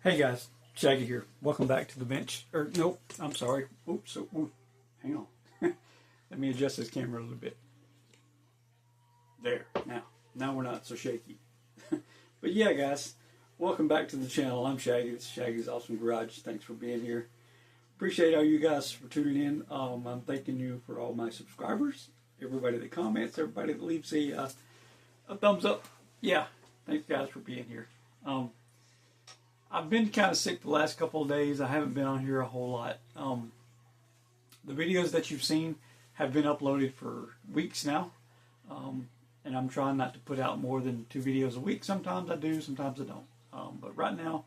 Hey guys, Shaggy here. Welcome back to the bench. Nope, I'm sorry. Oops, hang on. Let me adjust this camera a little bit. There, now we're not so shaky. But yeah, guys, welcome back to the channel. I'm Shaggy. This is Shaggy's Awesome Garage. Thanks for being here. Appreciate all you guys for tuning in. I'm thanking you for all my subscribers, everybody that comments, everybody that leaves a thumbs up. Yeah, thanks guys for being here. I've been kind of sick the last couple of days. I haven't been on here a whole lot. The videos that you've seen have been uploaded for weeks now. And I'm trying not to put out more than 2 videos a week. Sometimes I do, sometimes I don't. But right now,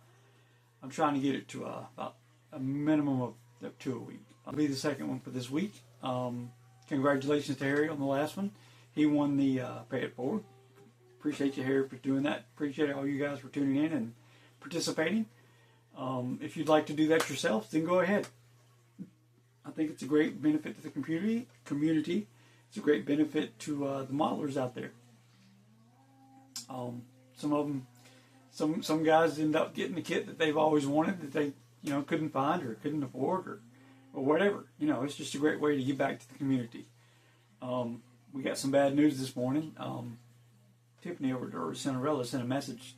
I'm trying to get it to about a minimum of 2 a week. I'll be the second one for this week. Congratulations to Harry on the last one. He won the Pay It Forward. Appreciate you, Harry, for doing that. Appreciate all you guys for tuning in and participating. If you'd like to do that yourself, then go ahead. I think it's a great benefit to the community. It's a great benefit to the modelers out there. Some of them, some guys end up getting the kit that they've always wanted that they couldn't find or couldn't afford or whatever. It's just a great way to give back to the community. We got some bad news this morning. Tiffany over to Cinderella sent a message.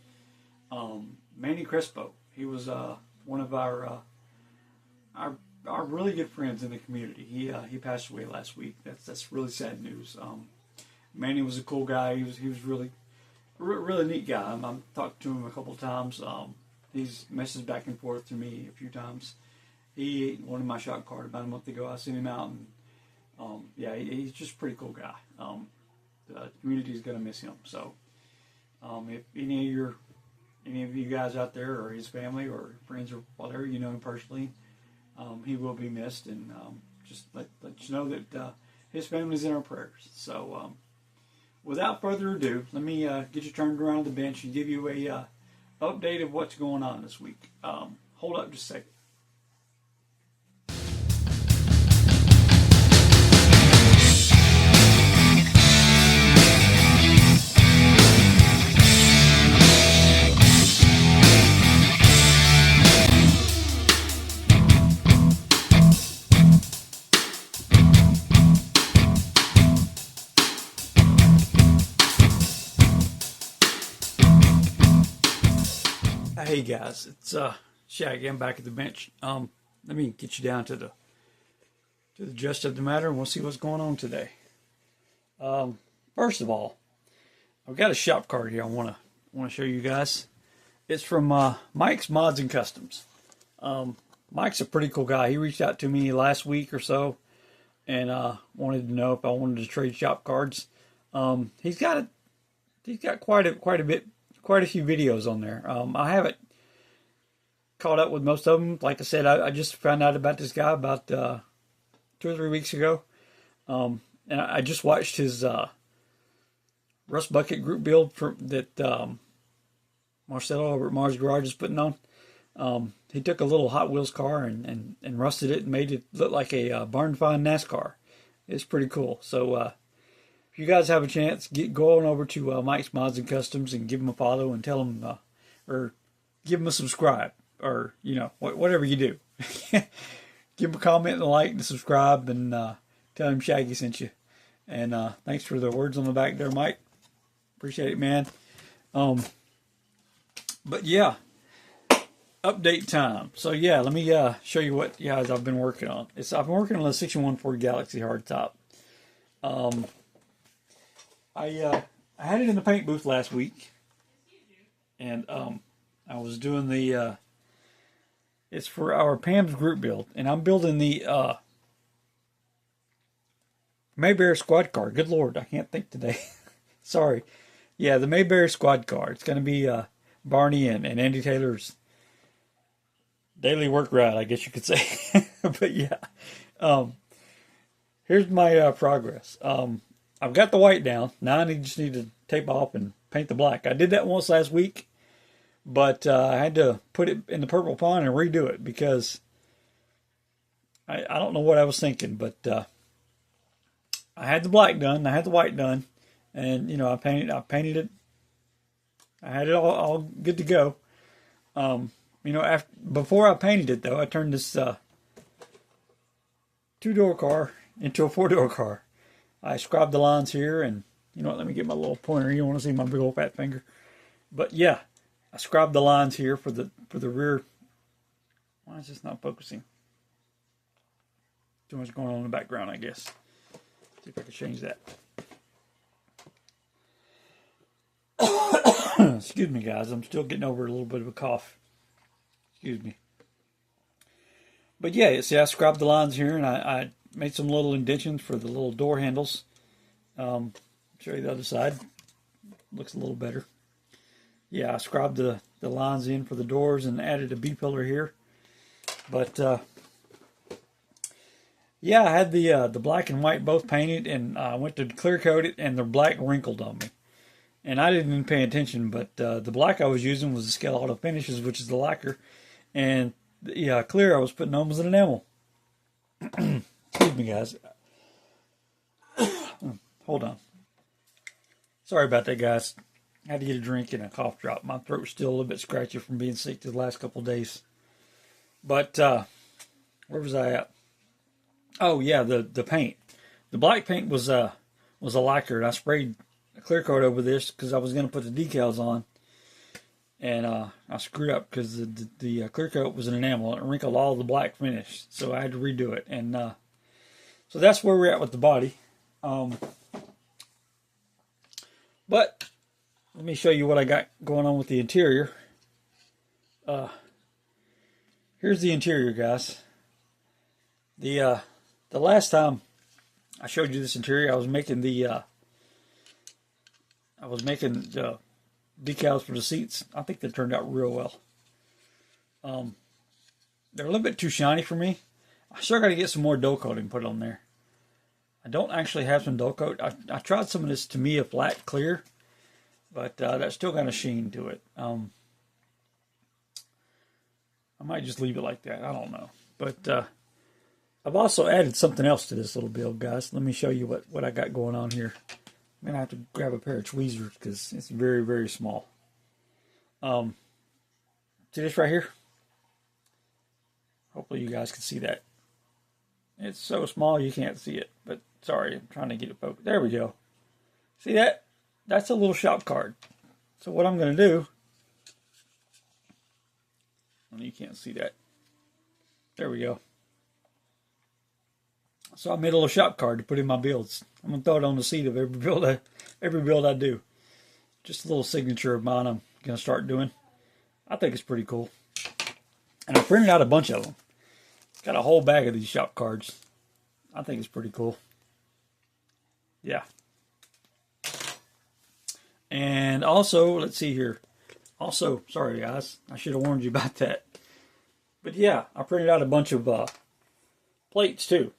Manny Crespo. He was one of our really good friends in the community. He passed away last week. That's really sad news. Manny was a cool guy. He was really neat guy. I've talked to him a couple of times. He's messaged back and forth to me a few times. He wanted my shot card about a month ago. I sent him out, and yeah, he's just a pretty cool guy. The community is gonna miss him. So if any of you guys out there, or his family, or friends, or whatever, you know him personally, he will be missed, and just let you know that his family's in our prayers. So, without further ado, let me get you turned around to the bench and give you a update of what's going on this week. Hold up just a second. Hey guys, it's Shaggy. I'm back at the bench. Let me get you down to the gist of the matter, and we'll see what's going on today. First of all, I've got a shop card here. I want to show you guys. It's from Mike's Mods and Customs. Mike's a pretty cool guy. He reached out to me last week or so, and wanted to know if I wanted to trade shop cards. He's got quite a few videos on there. I haven't caught up with most of them. Like I said, I just found out about this guy about 2 or 3 weeks ago. And I just watched his Rust Bucket group build that Marcelo over at Mars Garage is putting on. He took a little Hot Wheels car and rusted it and made it look like a barn find NASCAR. It's pretty cool. So if you guys have a chance, go on over to Mike's Mods and Customs and give him a follow and tell him, or give him a subscribe, or whatever you do. Give him a comment and a like and a subscribe, and tell him Shaggy sent you. And thanks for the words on the back there, Mike. Appreciate it, man. But yeah, update time. So yeah, let me show you what guys I've been working on. I've been working on the 61 Ford Galaxy hardtop. I had it in the paint booth last week, and I was doing the it's for our P.A.M.S group build, and I'm building the Mayberry squad car. Good Lord, I can't think today. Sorry. Yeah, the Mayberry squad car. It's going to be Barney and Andy Taylor's daily work ride, I guess you could say. But yeah, here's my progress. I've got the white down. Now I just need to tape off and paint the black. I did that once last week, but I had to put it in the purple pond and redo it because I don't know what I was thinking, but I had the black done. I had the white done, and I painted it. I had it all good to go. You know, before I painted it though, I turned this 2-door car into a 4-door car. I scribed the lines here, and you know what? Let me get my little pointer. You don't want to see my big old fat finger, but yeah, I scribed the lines here for the rear. Why is this not focusing? Too much going on in the background, I guess. See if I can change that. Excuse me, guys. I'm still getting over a little bit of a cough. Excuse me. But yeah, see, I scribed the lines here, and I made some little indentions for the little door handles. Show you the other side. Looks a little better. Yeah, I scribed the lines in for the doors and added a B-pillar here. But yeah, I had the black and white both painted, and I went to clear coat it, and the black wrinkled on me. And I didn't even pay attention, but the black I was using was the Scale Auto Finishes, which is the lacquer. And the clear I was putting on was an enamel. Excuse me, guys. Hold on. Sorry about that, guys. I had to get a drink and a cough drop. My throat's still a little bit scratchy from being sick the last couple of days. But where was I at? Oh yeah, the paint. The black paint was a lacquer, and I sprayed a clear coat over this because I was going to put the decals on, and I screwed up because the clear coat was an enamel and it wrinkled all the black finish, so I had to redo it. And so that's where we're at with the body. But let me show you what I got going on with the interior. Here's the interior, guys. The last time I showed you this interior, I was making the decals for the seats. I think they turned out real well. They're a little bit too shiny for me. I sure got to get some more dull coat and put on there. I don't actually have some dull coat. I tried some of this Tamiya flat clear, but that's still got a sheen to it. I might just leave it like that. I don't know. But I've also added something else to this little build, guys. Let me show you what I got going on here. I'm going to have to grab a pair of tweezers because it's very, very small. See this right here? Hopefully you guys can see that. It's so small you can't see it, but sorry, I'm trying to get it focused. There we go. See that? That's a little shop card. So what I'm going to do, you can't see that. There we go. So I made a little shop card to put in my builds. I'm going to throw it on the seat of every build I do. Just a little signature of mine I'm going to start doing. I think it's pretty cool. And I printed out a bunch of them. It's got a whole bag of these shop cards. I think it's pretty cool. Yeah. And also, let's see here. Also, sorry guys, I should have warned you about that. But yeah, I printed out a bunch of plates too.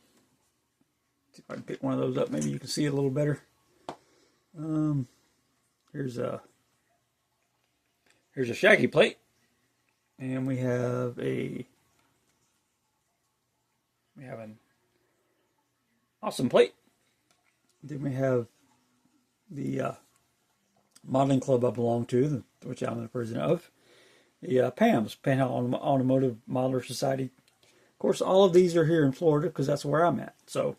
See if I can pick one of those up. Maybe you can see it a little better. Here's a Shaggy plate, and we have an awesome plate. Then we have the modeling club I belong to, which I'm the president of, the P.A.M.S, Panhandle Automotive Modeler Society. Of course, all of these are here in Florida because that's where I'm at. So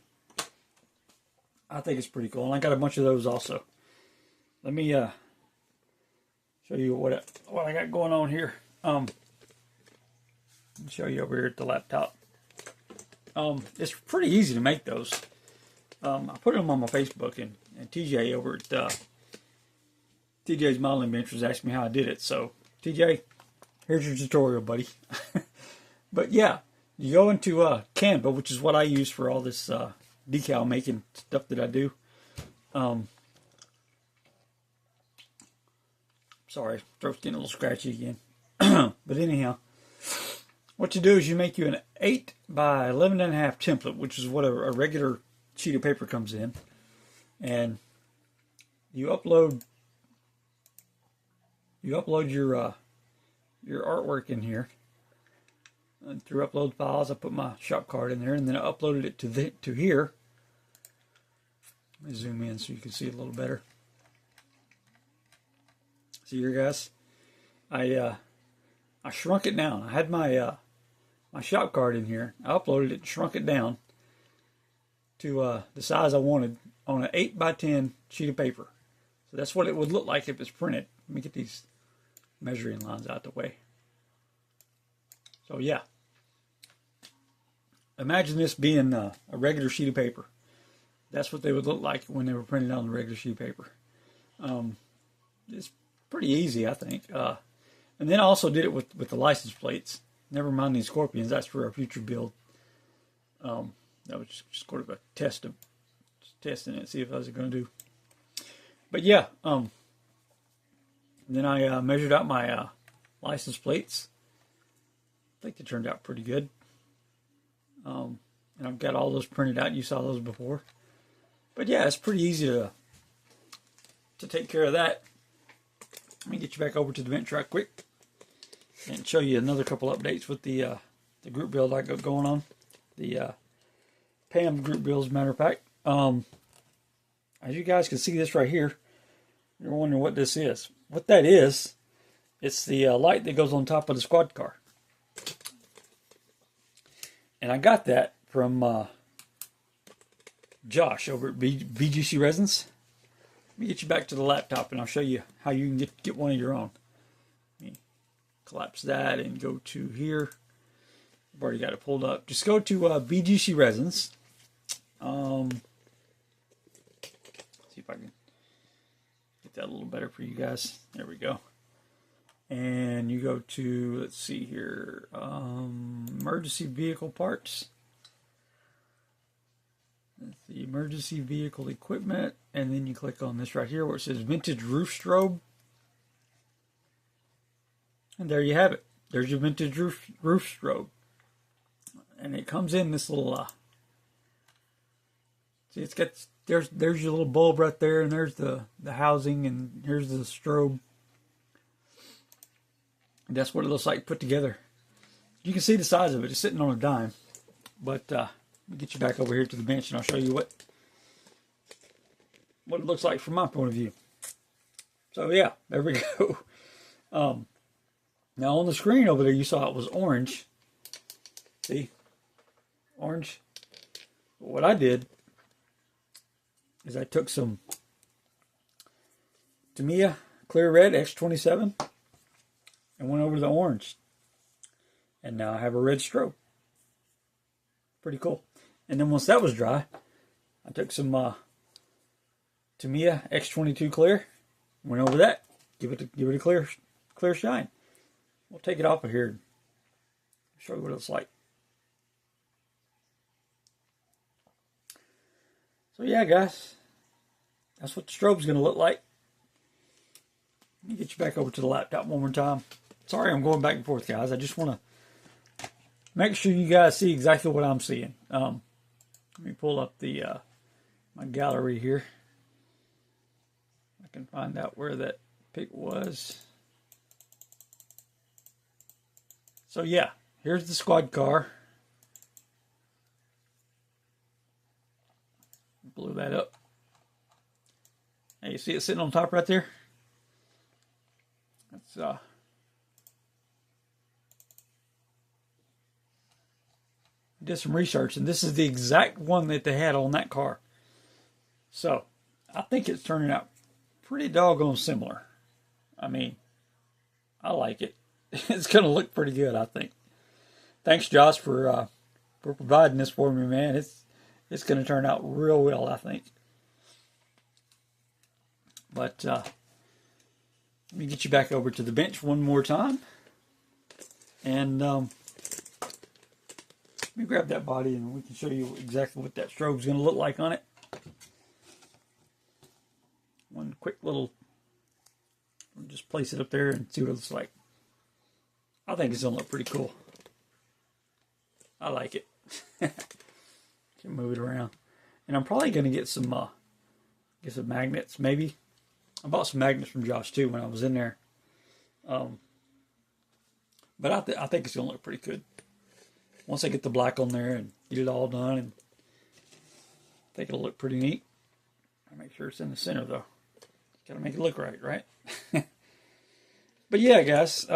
I think it's pretty cool, and I got a bunch of those also. Let me show you what I got going on here. I'll show you over here at the laptop. It's pretty easy to make those. I put them on my Facebook, and TJ over at TJ's Modeling Bench was asking me how I did it. So TJ, here's your tutorial, buddy. But yeah, you go into Canva, which is what I use for all this decal making stuff that I do. Sorry, throat's getting a little scratchy again. But anyhow, what you do is you make you an 8 by 11.5 template, which is what a regular sheet of paper comes in, and you upload your artwork in here. And through upload files, I put my shop card in there, and then I uploaded it to here. Let me zoom in so you can see it a little better. See here, guys. I I shrunk it down. I had my shop card in here. I uploaded it, shrunk it down to the size I wanted on an 8x10 sheet of paper. So that's what it would look like if it's printed. Let me get these measuring lines out the way. So yeah, imagine this being a regular sheet of paper. That's what they would look like when they were printed on the regular sheet of paper. It's pretty easy, I think. And then I also did it with the license plates. Never mind these scorpions. That's for a future build. That was just sort of a test of testing it, see if I was going to do. But yeah, then I measured out my license plates. I think they turned out pretty good. And I've got all those printed out. You saw those before. But yeah, it's pretty easy to take care of that. Let me get you back over to the bench right quick and show you another couple updates with the group build I got going on. The P.A.M.S group build, as a matter of fact. As you guys can see this right here, you're wondering what this is. What that is, it's the light that goes on top of the squad car. And I got that from Josh over at VGC Resins. Let me get you back to the laptop and I'll show you how you can get one of your own. Let me collapse that and go to here. I've already got it pulled up. Just go to VGC Resins. See if I can get that a little better for you guys. There we go. And you go to, let's see here, emergency vehicle parts. That's the emergency vehicle equipment. And then you click on this right here where it says vintage roof strobe. And there you have it. There's your vintage roof strobe. And it comes in this little, see, it's got, there's your little bulb right there, and there's the housing, and here's the strobe. And that's what it looks like put together. You can see the size of it. It's sitting on a dime. But let me get you back over here to the bench, and I'll show you what it looks like from my point of view. So yeah, there we go. Now on the screen over there, you saw it was orange. See? Orange. But what I did is I took some Tamiya Clear Red X27 and went over to the orange. And now I have a red strobe. Pretty cool. And then once that was dry, I took some Tamiya X22 Clear, went over that, give it a clear shine. We'll take it off of here and show you what it looks like. So yeah, guys, that's what the strobe's going to look like. Let me get you back over to the laptop one more time. Sorry I'm going back and forth, guys. I just want to make sure you guys see exactly what I'm seeing. Let me pull up the my gallery here. I can find out where that pic was. So yeah, here's the squad car. Blew that up. Hey, you see it sitting on top right there? That's did some research, and this is the exact one that they had on that car. So I think it's turning out pretty doggone similar. I mean, I like it. It's gonna look pretty good, I think. Thanks, Josh, for providing this for me, man. It's going to turn out real well, I think. But let me get you back over to the bench one more time. And let me grab that body and we can show you exactly what that strobe's going to look like on it. One quick little, just place it up there and see what it looks like. I think it's going to look pretty cool. I like it. Can move it around. And I'm probably going to get some magnets, maybe. I bought some magnets from Josh, too, when I was in there. But I think it's going to look pretty good. Once I get the black on there and get it all done, and I think it'll look pretty neat. I'll make sure it's in the center, though. Got to make it look right, right? But yeah, guys,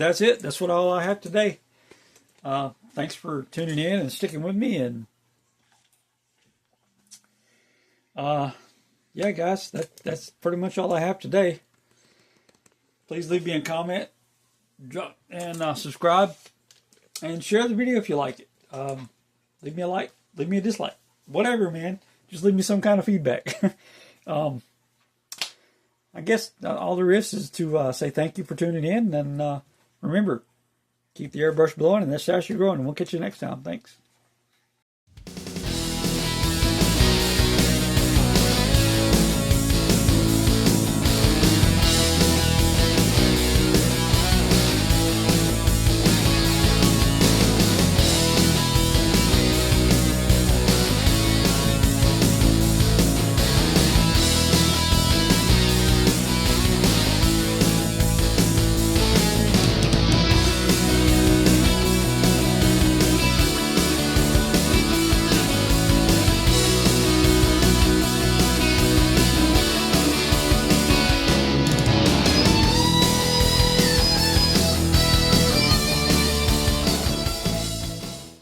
that's it. That's what all I have today. Thanks for tuning in and sticking with me. And yeah, guys, that's pretty much all I have today. Please leave me a comment, drop and subscribe, and share the video if you like it. Leave me a like, leave me a dislike, whatever, man. Just leave me some kind of feedback. I guess all there is to say thank you for tuning in, and remember, keep the airbrush blowing and the sash growing, and we'll catch you next time. Thanks.